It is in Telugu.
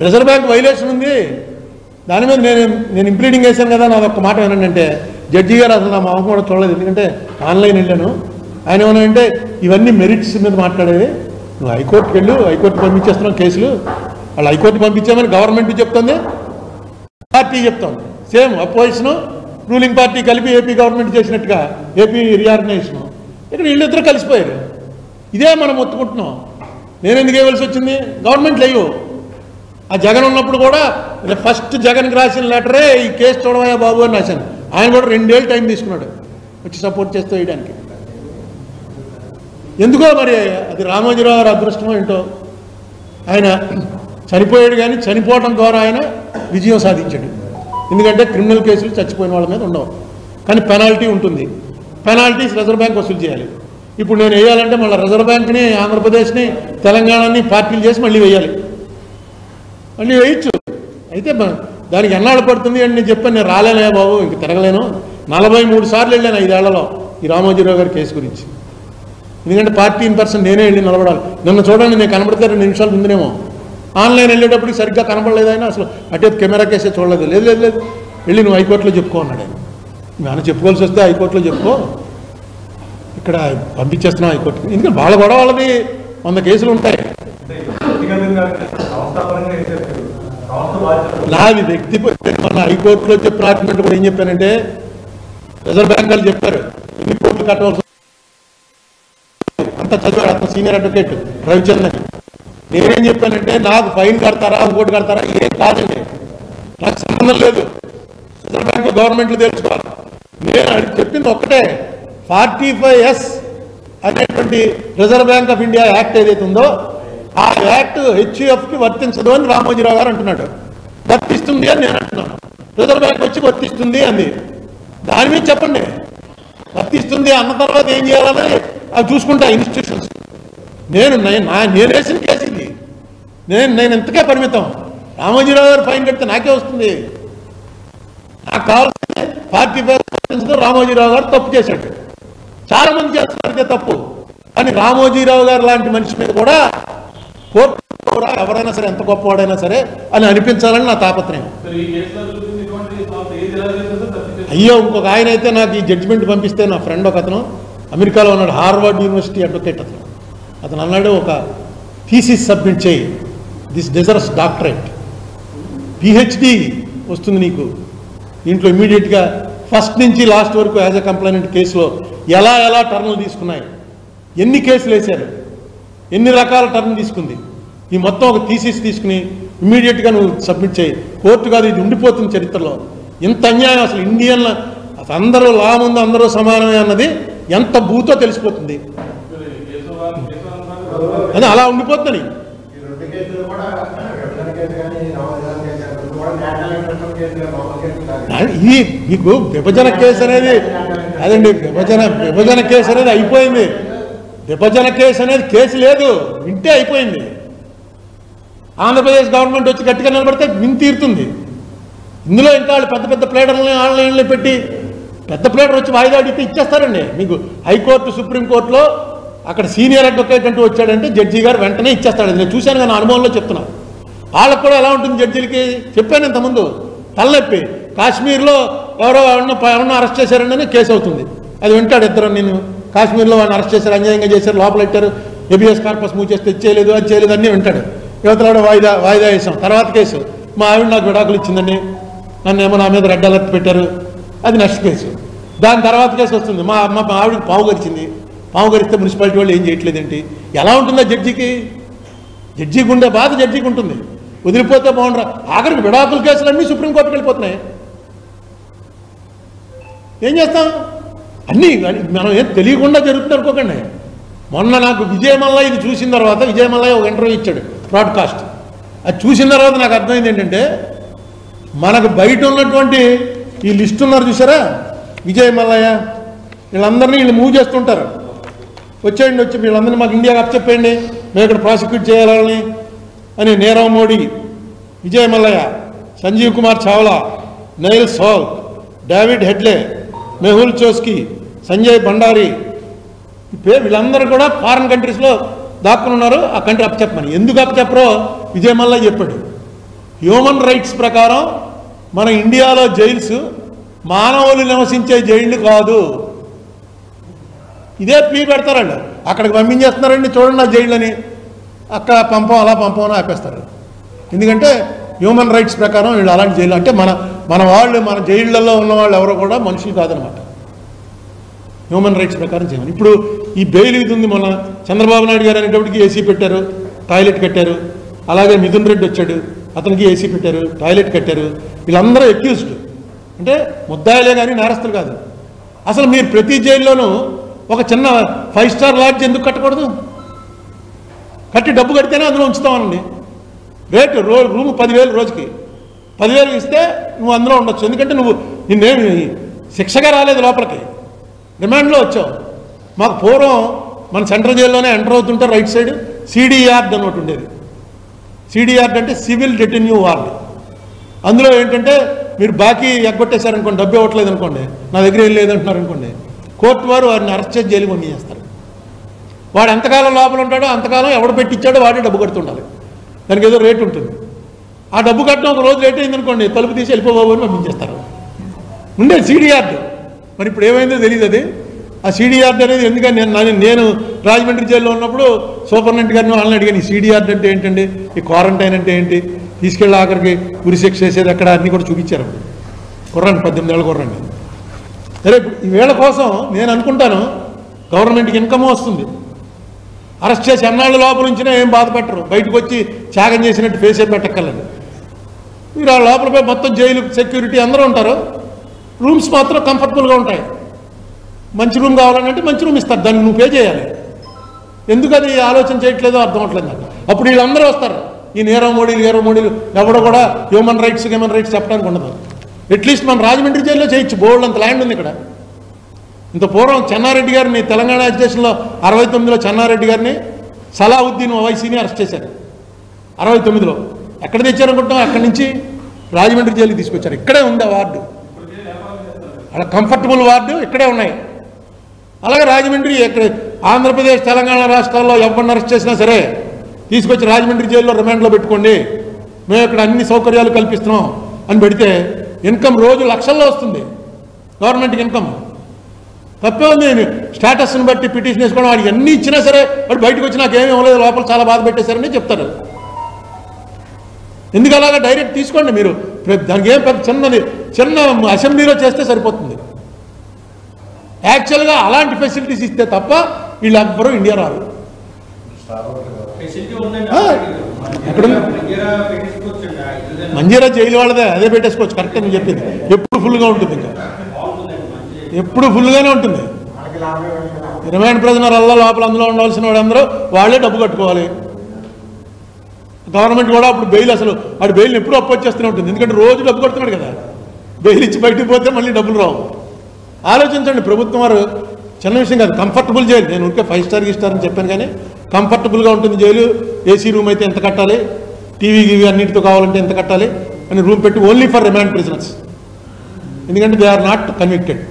రిజర్వ్ బ్యాంక్ వైలేషన్ ఉంది, దాని మీద నేను ఇంప్లీడింగ్ వేశాను కదా. నాది ఒక్క మాట ఏనంటే జడ్జి గారు అసలు నా మొహం కూడా చూడలేదు, ఎందుకంటే ఆన్లైన్ వెళ్ళాను. ఆయన ఏమన్నాడంటే ఇవన్నీ మెరిట్స్ మీద మాట్లాడేది, నువ్వు హైకోర్టుకి వెళ్ళు, హైకోర్టు పంపించేస్తున్నావు కేసులు. వాళ్ళు హైకోర్టు పంపించామని గవర్నమెంట్ చెప్తుంది, పార్టీ చెప్తాను. సేమ్ అపోజిషన్ రూలింగ్ పార్టీ కలిపి ఏపీ గవర్నమెంట్ చేసినట్టుగా ఏపీ రీఆర్గనైజేషన్. ఇక్కడ వీళ్ళిద్దరూ కలిసిపోయారు. ఇదే మనం ఒత్తుకుంటున్నాం. నేను ఎందుకు వేయవలసి వచ్చింది? గవర్నమెంట్ లేవు. ఆ జగన్ ఉన్నప్పుడు కూడా ఫస్ట్ జగన్కి రాసిన లెటరే ఈ కేసు చూడవయ్యా బాబు అని రాశాను. ఆయన కూడా 2 ఏళ్ళు టైం తీసుకున్నాడు వచ్చి సపోర్ట్ చేస్తూ వేయడానికి. ఎందుకో మరి అది రామోజీరావు గారు అదృష్టమో ఏంటో, ఆయన చనిపోయాడు, కానీ చనిపోవడం ద్వారా ఆయన విజయం సాధించాడు. ఎందుకంటే క్రిమినల్ కేసులు చచ్చిపోయిన వాళ్ళ మీద ఉండవు, కానీ పెనాల్టీ ఉంటుంది. పెనాల్టీస్ రిజర్వ్ బ్యాంక్ వసూలు చేయాలి. ఇప్పుడు నేను వేయాలంటే మళ్ళీ రిజర్వ్ బ్యాంక్ని, ఆంధ్రప్రదేశ్ని, తెలంగాణని పార్టీలు చేసి మళ్ళీ వేయాలి. మళ్ళీ వేయచ్చు. అయితే దానికి ఎన్నాళ్ళు పడుతుంది అని నేను చెప్పాను. నేను రాలేనే బాబు, ఇంక తిరగలేను. 43 సార్లు వెళ్ళాను 5 ఏళ్లలో ఈ రామోజీరావు గారి కేసు గురించి. ఎందుకంటే పార్టీ ఇన్ పర్సన్ నేనే వెళ్ళి నిలబడాలి. నిన్న చూడండి, నేను కనబడితే 2 నిమిషాలు ముందునేమో. ఆన్లైన్ వెళ్ళేటప్పటికి సరిగ్గా కనబడలేదు ఆయన. అసలు అటే కెమెరా కేసే చూడలేదు. లేదు వెళ్ళి నువ్వు హైకోర్టులో చెప్పుకో అన్నాడు ఆయన. మనం చెప్పుకోవాల్సి వస్తే హైకోర్టులో చెప్పుకో, ఇక్కడ పంపించేస్తున్నాం హైకోర్టుకి. ఎందుకంటే వాళ్ళ గొడవ వాళ్ళది 100 కేసులు ఉంటాయి. నాది మన హైకోర్టులో చెప్పిన ఆర్గ్యుమెంట్ కూడా ఏం చెప్పానంటే, రిజర్వ్ బ్యాంక్ వాళ్ళు చెప్పారు ఎన్ని కోట్లు కట్టవలసి అంత చదివాడు, అంత సీనియర్ అడ్వకేట్ రవిచంద్రన్. నేనేం చెప్పానంటే, నాకు ఫైన్ కడతారా, ఇంకోటి కడతారా, ఏం కాదండి, నాకు సంబంధం లేదు. రిజర్వ్ బ్యాంక్ గవర్నమెంట్లు తెలుసుకోవాలి. నేను అడిగి చెప్పింది ఒక్కటే, 45S అనేటువంటి reserve bank of India act ఏదైతే ఉందో ఆ యాక్ట్ హెచ్యుఎఫ్కి వర్తించదు అని రామోజీరావు గారు అంటున్నాడు. వర్తిస్తుంది అని నేను అంటున్నాను. రిజర్వ్ బ్యాంక్ వచ్చి వర్తిస్తుంది అంది. దాని మీద చెప్పండి. వర్తిస్తుంది అన్న తర్వాత ఏం చేయాలని అవి చూసుకుంటా ఇన్స్టిట్యూషన్స్. నేను వేసిన కేసు ఇది. నేను ఎంతకే పరిమితం. రామోజీరావు గారు ఫైన్ కడితే నాకే వస్తుంది. నాకు కావాల్సింది 45 రామోజీరావు గారు తప్పు చేశాడు. చాలా మంది చేస్తున్నారు తప్పు, కానీ రామోజీరావు గారు లాంటి మనిషి మీద కూడా కోర్టు ఎవరైనా సరే, ఎంత గొప్పవాడైనా సరే అని అనిపించాలని నా తాపత్రయం. అయ్యో, ఇంకొక ఆయన అయితే నాకు ఈ జడ్జిమెంట్ పంపిస్తే, నా ఫ్రెండ్ ఒక అతను అమెరికాలో ఉన్నాడు, హార్వర్డ్ యూనివర్సిటీ అడ్వకేట్ అతను అన్నాడు, ఒక థీసిస్ సబ్మిట్ చేయి, దిస్ డిజర్వ్స్ డాక్టరేట్, PhD వస్తుంది నీకు. దీంట్లో ఇమీడియట్గా ఫస్ట్ నుంచి లాస్ట్ వరకు యాజ్ ఎ కంప్లైనెంట్ కేసులో ఎలా టర్న్లు తీసుకున్నాయి, ఎన్ని కేసులు వేశారు, ఎన్ని రకాల టర్న్ తీసుకుంది, ఈ మొత్తం ఒక థీసిస్ తీసుకుని ఇమీడియట్గా నువ్వు సబ్మిట్ చేయి. కోర్టు కాదు, ఇది ఉండిపోతుంది చరిత్రలో. ఇంత అన్యాయం అసలు ఇండియన్ల అందరూ లా ముందు అందరూ సమానమే అన్నది ఎంత భూతో తెలిసిపోతుంది. అది అలా ఉండిపోతుంది. ఇది మీకు విభజన కేసు అనేది అదండి, విభజన కేసు అనేది అయిపోయింది. విభజన కేసు అనేది కేసు లేదు, వింటే అయిపోయింది. ఆంధ్రప్రదేశ్ గవర్నమెంట్ వచ్చి గట్టిగా నిలబడితే విని తీరుతుంది. ఇందులో ఇంకా వాళ్ళు పెద్ద ప్లేడర్లని ఆన్లైన్లో పెట్టి పెద్ద ప్లేడర్ వచ్చి వాయిదా అడిగితే ఇచ్చేస్తారండి. మీకు హైకోర్టు, సుప్రీంకోర్టులో అక్కడ సీనియర్ అడ్వకేట్ అంటూ వచ్చాడంటే జడ్జి గారు వెంటనే ఇచ్చేస్తాడు. నేను చూశాను కానీ అనుభవంలో చెప్తున్నా. వాళ్ళకు కూడా ఎలా ఉంటుంది జడ్జిలకి చెప్పాను ఇంతకుముందు, తలనొప్పి. కాశ్మీర్లో ఎవరన్నా అరెస్ట్ చేశారంటే కేసు అవుతుంది, అది వింటాడు. ఇద్దరు నేను కాశ్మీర్లో వాళ్ళని అరెస్ట్ చేశారు, అన్యాయంగా చేశారు, లోపల పెట్టారు, హెబియస్ కార్పస్ మూవ్ చేస్తే చేయలేదు, అది చేయలేదు అన్నీ వింటాడు. యువతలో వాయిదా వేసాం. తర్వాత కేసు, మా ఆవిడ నాకు విడాకులు ఇచ్చిందండి, నన్ను ఏమో నా మీద రెడ్ అలర్ట్ పెట్టారు, అది నెక్స్ట్ కేసు. దాని తర్వాత కేసు వస్తుంది, మా ఆవిడకి పావు గరిచింది, పావు గరిస్తే మున్సిపాలిటీ వాళ్ళు ఏం చేయట్లేదేంటి. ఎలా ఉంటుందో జడ్జికి ఉండే బాధ జడ్జికి ఉంటుంది. వదిలిపోతే బాగుండరా. ఆఖరికి విడాకుల కేసులన్నీ సుప్రీంకోర్టుకి వెళ్ళిపోతున్నాయి. ఏం చేస్తాం? అన్నీ మనం ఏం తెలియకుండా జరుగుతుంది అనుకోకండి. మొన్న నాకు విజయమల్లయ్య ఇది చూసిన తర్వాత, విజయమల్లయ్య ఒక ఇంటర్వ్యూ ఇచ్చాడు బ్రాడ్కాస్ట్. అది చూసిన తర్వాత నాకు అర్థమైంది ఏంటంటే, మనకు బయట ఉన్నటువంటి ఈ లిస్ట్ ఉన్నారు చూసారా, విజయమల్లయ్య వీళ్ళందరినీ వీళ్ళు మూవ్ చేస్తుంటారు. వచ్చేయండి, వచ్చి వీళ్ళందరినీ మాకు ఇండియాకి అప్పచెప్పేయండి, మేము ఇక్కడ ప్రాసిక్యూట్ చేయాలని అని. నీరవ్ మోడీ, విజయమల్లయ్య, సంజీవ్ కుమార్ చావ్లా, నైల్ సౌల్, డేవిడ్ హెడ్లే, మెహుల్ చోస్కీ, సంజయ్ భండారీ, వీళ్ళందరూ కూడా ఫారిన్ కంట్రీస్లో దాక్కుని ఉన్నారు. ఆ కంట్రీ అప్పచెప్పమని. ఎందుకు అప్పచెప్పరో విజయమల్లయ్య చెప్పాడు. హ్యూమన్ రైట్స్ ప్రకారం మన ఇండియాలో జైల్స్ మానవులు నివసించే జైళ్ళు కాదు. ఇదే ప్లీ పెడతారండి, అక్కడికి పంపించేస్తున్నారండి చూడండి ఆ జైళ్ళని, అక్కడ పంపం అలా పంపం ఆపేస్తారు. ఎందుకంటే హ్యూమన్ రైట్స్ ప్రకారం వీళ్ళు అలాంటి జైలు అంటే మన వాళ్ళు మన జైళ్ళల్లో ఉన్న వాళ్ళు ఎవరో కూడా మనుషులు కాదనమాట. హ్యూమన్ రైట్స్ ప్రకారం చేయమని. ఇప్పుడు ఈ బెయిల్ ఇది ఉంది, మొన్న చంద్రబాబు నాయుడు గారు అనేటప్పటికి ఏసీ పెట్టారు, టాయిలెట్ కట్టారు. అలాగే మిథున్ రెడ్డి వచ్చాడు, అతనికి ఏసీ పెట్టారు, టాయిలెట్ కట్టారు. వీళ్ళందరూ అక్యూజ్డ్, అంటే ముద్దాయిలే కానీ నేరస్తులు కాదు. అసలు మీరు ప్రతి జైల్లోనూ ఒక చిన్న 5 స్టార్ లాడ్జ్ ఎందుకు కట్టకూడదు? కట్టి డబ్బు కడితేనే అందులో ఉంచుతామనండి. రేటు రూమ్ 10,000 రోజుకి, 10,000 ఇస్తే నువ్వు అందులో ఉండొచ్చు. ఎందుకంటే నిన్నేమి శిక్షగా రాలేదు, లోపలికి రిమాండ్లో వచ్చావు. మాకు పూర్వం మన సెంట్రల్ జైల్లోనే ఎంటర్ అవుతుంటే రైట్ సైడ్ సిడి యార్డ్ అని ఒకటి ఉండేది. సిడి యార్డ్ అంటే సివిల్ డెటెన్యూ వార్డ్. అందులో ఏంటంటే మీరు బాకీ ఎగ్గొట్టేశారనుకోండి, డబ్బు ఇవ్వట్లేదు అనుకోండి, నా దగ్గర ఏం లేదంటున్నారు అనుకోండి, కోర్టు వారు వారిని అరెస్ట్ చేసి జైలుకి పంపించేస్తారు. వాడు ఎంతకాలం లోపల ఉంటాడో అంతకాలం ఎవడు పెట్టించాడో వాడే డబ్బు కడుతుండాలి. దానికి ఏదో రేటు ఉంటుంది. ఆ డబ్బు కట్టడం ఒక రోజు లేట్ అయిందనుకోండి, తలుపు తీసి వెళ్ళిపోబాబు అని పంపించేస్తారు. ఉండేది సిడి యార్డ్. మరి ఇప్పుడు ఏమైందో తెలియదు అది. ఆ సిడి యార్డ్ అనేది ఎందుకని నేను రాజమండ్రి జైల్లో ఉన్నప్పుడు సూపరింటెండెంట్ గారిని వాళ్ళని అడిగాను, ఈ సిడి యార్డ్ అంటే ఏంటండి, ఈ క్వారంటైన్ అంటే ఏంటి, తీసుకెళ్ళి ఆఖరికి ఉరిశిక్ష చేసేది ఎక్కడ అన్నీ కూడా చూపించారు. కుర్రండి, 18 ఏళ్ళ కుర్రండి. సరే, ఇప్పుడు ఈ వేళ కోసం నేను అనుకుంటాను గవర్నమెంట్కి ఇన్కమ్ వస్తుంది. అరెస్ట్ చేసి అన్నాళ్ళ లోపల నుంచినా ఏం బాధపెట్టరు, బయటకు వచ్చి త్యాగం చేసినట్టు ఫేసే పెట్టక్కర్లేదు. మీరు ఆ లోపల మొత్తం జైలు సెక్యూరిటీ అందరూ ఉంటారు, రూమ్స్ మాత్రం కంఫర్టబుల్గా ఉంటాయి. మంచి రూమ్ కావాలంటే మంచి రూమ్ ఇస్తారు, దాన్ని నువ్వు పే చేయాలి. ఎందుకు అది ఆలోచన చేయట్లేదో అర్థం అవట్లేదు నాకు. అప్పుడు వీళ్ళందరూ వస్తారు, ఈ నీరవ్ మోడీలు ఎవడో కూడా హ్యూమన్ రైట్స్ చెప్పడానికి ఉండదు. అట్లీస్ట్ మన రాజమండ్రి జైల్లో చేయొచ్చు, బోల్డ్ అంత ల్యాండ్ ఉంది ఇక్కడ. ఇంత పూర్వం చెన్నారెడ్డి గారిని తెలంగాణ ఎడ్యుకేషన్లో 69లో చెన్నారెడ్డి గారిని సలావుద్దీన్ ఓవైసీని అరెస్ట్ చేశారు. 69లో ఎక్కడ తెచ్చారనుకుంటాం, అక్కడి నుంచి రాజమండ్రి జైలుకి తీసుకొచ్చారు. ఇక్కడే ఉంది ఆ వార్డు, అక్కడ కంఫర్టబుల్ వార్డు ఇక్కడే ఉన్నాయి. అలాగే రాజమండ్రి ఇక్కడ ఆంధ్రప్రదేశ్ తెలంగాణ రాష్ట్రాల్లో ఎవరిని అరెస్ట్ చేసినా సరే తీసుకొచ్చి రాజమండ్రి జైల్లో రిమాండ్లో పెట్టుకోండి, మేము ఇక్కడ అన్ని సౌకర్యాలు కల్పిస్తున్నాం అని పెడితే ఇన్కమ్ రోజు లక్షల్లో వస్తుంది గవర్నమెంట్కి ఇన్కమ్. తప్పే ఉంది. స్టేటస్ని బట్టి పిటిషన్ వేసుకోవడం, వాడికి అన్నీ ఇచ్చినా సరే వాడు బయటకు వచ్చి నాకేమీ ఇవ్వలేదు, లోపల చాలా బాధ పెట్టేశారని చెప్తారు. ఎందుకు అలాగా డైరెక్ట్ తీసుకోండి మీరు, దానికి ఏం చిన్న అసెంబ్లీలో చేస్తే సరిపోతుంది. యాక్చువల్గా అలాంటి ఫెసిలిటీస్ ఇస్తే తప్ప వీళ్ళెవ్వరూ ఇండియా రారు. ఎక్కడ మంజీరా జైలు వాళ్ళదే, అదే పెట్టేసుకోవచ్చు. కరెక్టే నేను చెప్పింది. ఎప్పుడు ఫుల్గా ఉంటుంది, ఇంకా ఎప్పుడు ఫుల్గానే ఉంటుంది. రిమాండ్ ప్రిజనర్ అల్లా లోపల అందులో ఉండవలసిన వాళ్ళందరూ వాళ్ళే డబ్బు కట్టుకోవాలి. గవర్నమెంట్ కూడా అప్పుడు బెయిల్, అసలు వాడు బెయిల్ని ఎప్పుడు అప్పొచ్చేస్తూనే ఉంటుంది. ఎందుకంటే రోజు డబ్బు కడుతున్నాడు కదా, బెయిల్ ఇచ్చి బయటకు పోతే మళ్ళీ డబ్బులు రావు. ఆలోచించండి, ప్రభుత్వం వారు చిన్న విషయం కాదు. కంఫర్టబుల్ జైలు, నేను ఉంటే 5 స్టార్ అని చెప్పాను, కానీ కంఫర్టబుల్గా ఉంటుంది జైలు. ఏసీ రూమ్ అయితే ఎంత కట్టాలి, టీవీ అన్నింటితో కావాలంటే ఎంత కట్టాలి అని రూమ్ పెట్టి ఓన్లీ ఫర్ రిమాండ్ ప్రిజనర్స్, ఎందుకంటే దే ఆర్ నాట్ కన్విక్టెడ్.